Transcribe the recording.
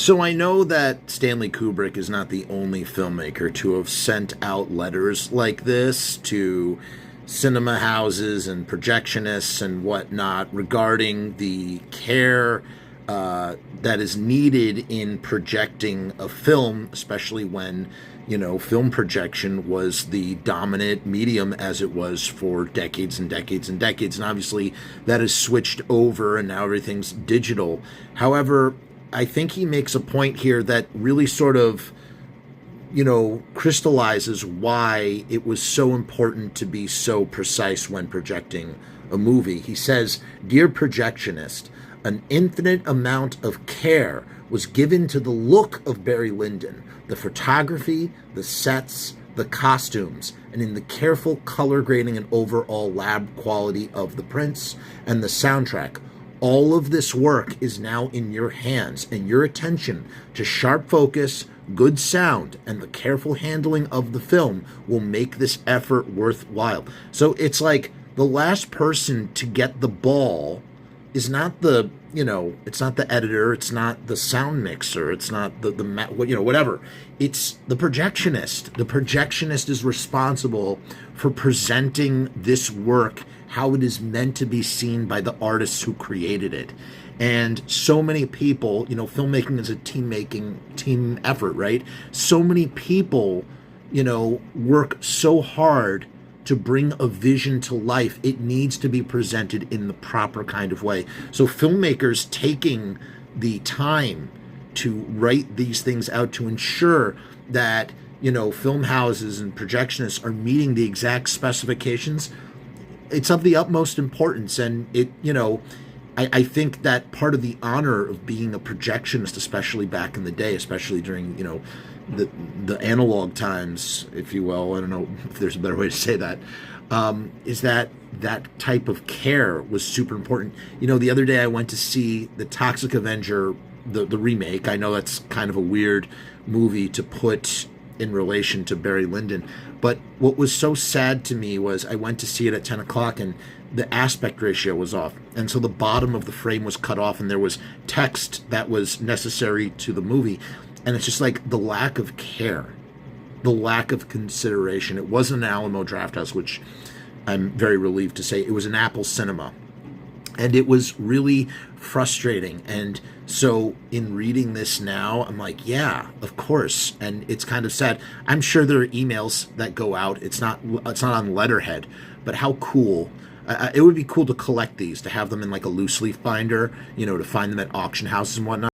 So I know that Stanley Kubrick is not the only filmmaker to have sent out letters like this to cinema houses and projectionists and whatnot regarding the care that is needed in projecting a film, especially when, film projection was the dominant medium as it was for decades and decades and decades. And obviously that has switched over and now everything's digital. However, I think he makes a point here that really sort of, crystallizes why it was so important to be so precise when projecting a movie. He says, "Dear projectionist, an infinite amount of care was given to the look of Barry Lyndon, the photography, the sets, the costumes, and in the careful color grading and overall lab quality of the prints and the soundtrack. All of this work is now in your hands, and your attention to sharp focus, good sound, and the careful handling of the film will make this effort worthwhile." So it's like the last person to get the ball is not the, it's not the editor, it's not the sound mixer, it's not the whatever. It's the projectionist. The projectionist is responsible for presenting this work how it is meant to be seen by the artists who created it. And so many people, filmmaking is a team effort, right? So many people, work so hard to bring a vision to life. It needs to be presented in the proper kind of way. So filmmakers taking the time to write these things out to ensure that, film houses and projectionists are meeting the exact specifications, it's of the utmost importance. And I think that part of the honor of being a projectionist, especially back in the day, especially during, the analog times, if you will, I don't know if there's a better way to say that, is that type of care was super important. The other day I went to see the Toxic Avenger, the remake. I know that's kind of a weird movie to put in relation to Barry Lyndon, but what was so sad to me was I went to see it at 10 o'clock and the aspect ratio was off, and so the bottom of the frame was cut off and there was text that was necessary to the movie. And it's just like the lack of care, the lack of consideration. It wasn't an Alamo Drafthouse, which I'm very relieved to say. It was an Apple Cinema. And it was really frustrating. And so in reading this now, I'm like, yeah, of course. And it's kind of sad. I'm sure there are emails that go out. It's not on letterhead, but how cool. It would be cool to collect these, to have them in like a loose leaf binder, to find them at auction houses and whatnot.